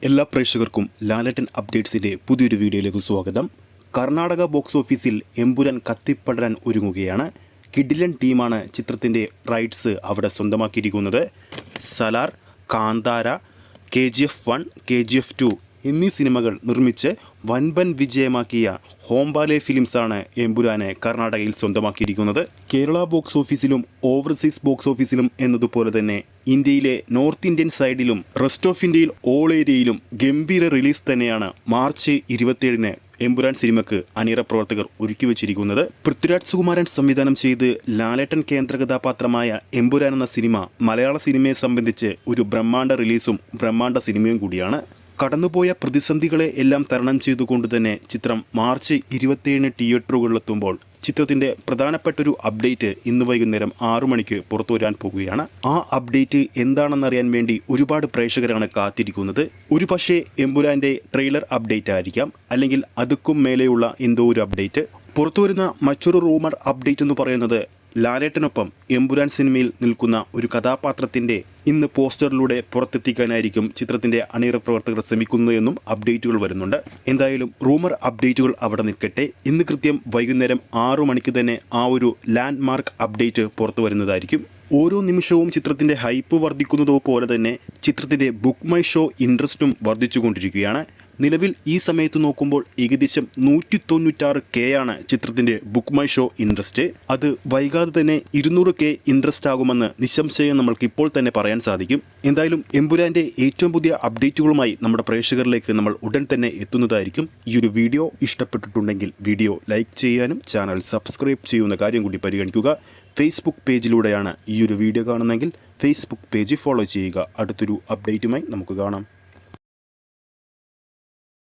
എല്ലാ പ്രേക്ഷകർക്കും ലാലേട്ടൻ അപ്ഡേറ്റ്സിൻ്റെ പുതിയൊരു വീഡിയോയിലേക്ക് സ്വാഗതം. കർണാടക ബോക്സ് ഓഫീസിൽ എമ്പുരാൻ കത്തിപ്പടരാൻ ഒരുങ്ങുകയാണ്. കിഡിലൻ ടീമാണ് ചിത്രത്തിൻ്റെ റൈറ്റ്സ് അവിടെ സ്വന്തമാക്കിയിരിക്കുന്നത്. സലാർ, കാന്താര, KGF 1, KGF 2 എന്നീ സിനിമകൾ നിർമ്മിച്ച് വൻപൻ വിജയമാക്കിയ ഹോംബാലെ ഫിലിംസാണ് എമ്പുരാനെ കർണാടകയിൽ സ്വന്തമാക്കിയിരിക്കുന്നത്. കേരള ബോക്സ് ഓഫീസിലും ഓവർസീസ് ബോക്സ് ഓഫീസിലും എന്നതുപോലെ തന്നെ ഇന്ത്യയിലെ നോർത്ത് ഇന്ത്യൻ സൈഡിലും റെസ്റ്റ് ഓഫ് ഇന്ത്യയിൽ ഓൾ ഏരിയയിലും ഗംഭീര റിലീസ് തന്നെയാണ് മാർച്ച് 27-ന് എമ്പുരാൻ സിനിമയ്ക്ക് അണിയറ പ്രവർത്തകർ ഒരുക്കി വെച്ചിരിക്കുന്നത്. പൃഥ്വിരാജ് സുകുമാരൻ സംവിധാനം ചെയ്ത് ലാലേട്ടൻ കേന്ദ്ര കഥാപാത്രമായ എമ്പുരാൻ എന്ന സിനിമ മലയാള സിനിമയെ സംബന്ധിച്ച് ഒരു ബ്രഹ്മാണ്ഡ റിലീസും ബ്രഹ്മാണ്ഡ സിനിമയും കൂടിയാണ്. കടന്നുപോയ പ്രതിസന്ധികളെ എല്ലാം തരണം ചെയ്തുകൊണ്ട് തന്നെ ചിത്രം മാർച്ച് 27-ന് തിയേറ്ററുകളിലെത്തുമ്പോൾ ചിത്രത്തിൻ്റെ പ്രധാനപ്പെട്ടൊരു അപ്ഡേറ്റ് ഇന്ന് വൈകുന്നേരം 6 മണിക്ക് പുറത്തു വരാൻ പോകുകയാണ്. ആ അപ്ഡേറ്റ് എന്താണെന്നറിയാൻ വേണ്ടി ഒരുപാട് പ്രേക്ഷകരാണ് കാത്തിരിക്കുന്നത്. ഒരു പക്ഷേ എമ്പുരാൻ്റെ ട്രെയിലർ അപ്ഡേറ്റ് ആയിരിക്കാം, അല്ലെങ്കിൽ അതുക്കും മേലെയുള്ള എന്തോ ഒരു അപ്ഡേറ്റ്. പുറത്തു വരുന്ന മറ്റൊരു റൂമർ അപ്ഡേറ്റ് എന്ന് പറയുന്നത് ലാലേട്ടനൊപ്പം എമ്പുരാൻ സിനിമയിൽ നിൽക്കുന്ന ഒരു കഥാപാത്രത്തിൻ്റെ ഇന്ന് പോസ്റ്ററിലൂടെ പുറത്തെത്തിക്കാനായിരിക്കും ചിത്രത്തിൻ്റെ അണിയറ പ്രവർത്തകർ ശ്രമിക്കുന്നതെന്നും അപ്ഡേറ്റുകൾ വരുന്നുണ്ട്. എന്തായാലും റൂമർ അപ്ഡേറ്റുകൾ അവിടെ നിൽക്കട്ടെ. ഇന്ന് കൃത്യം വൈകുന്നേരം 6 മണിക്ക് തന്നെ ആ ഒരു ലാൻഡ് മാർക്ക് അപ്ഡേറ്റ് പുറത്തു വരുന്നതായിരിക്കും. ഓരോ നിമിഷവും ചിത്രത്തിൻ്റെ ഹൈപ്പ് വർദ്ധിക്കുന്നതോ പോലെ തന്നെ ചിത്രത്തിൻ്റെ ബുക്ക് മൈ ഷോ ഇൻട്രസ്റ്റും വർദ്ധിച്ചുകൊണ്ടിരിക്കുകയാണ്. നിലവിൽ ഈ സമയത്ത് നോക്കുമ്പോൾ ഏകദേശം 196K ആണ് ചിത്രത്തിൻ്റെ ബുക്ക് മൈ ഷോ ഇൻട്രസ്റ്റ്. അത് വൈകാതെ തന്നെ 200K ഇൻട്രസ്റ്റ് ആകുമെന്ന് നിസ്സംശയം നമ്മൾക്ക് ഇപ്പോൾ തന്നെ പറയാൻ സാധിക്കും. എന്തായാലും എമ്പുരാൻ്റെ ഏറ്റവും പുതിയ അപ്ഡേറ്റുകളുമായി നമ്മുടെ പ്രേക്ഷകരിലേക്ക് നമ്മൾ ഉടൻ തന്നെ എത്തുന്നതായിരിക്കും. ഈ ഒരു വീഡിയോ ഇഷ്ടപ്പെട്ടിട്ടുണ്ടെങ്കിൽ വീഡിയോ ലൈക്ക് ചെയ്യാനും ചാനൽ സബ്സ്ക്രൈബ് ചെയ്യുന്ന കാര്യം കൂടി പരിഗണിക്കുക. ഫേസ്ബുക്ക് പേജിലൂടെയാണ് ഈ ഒരു വീഡിയോ കാണുന്നതെങ്കിൽ ഫേസ്ബുക്ക് പേജ് ഫോളോ ചെയ്യുക. അടുത്തൊരു അപ്ഡേറ്റുമായി നമുക്ക് കാണാം.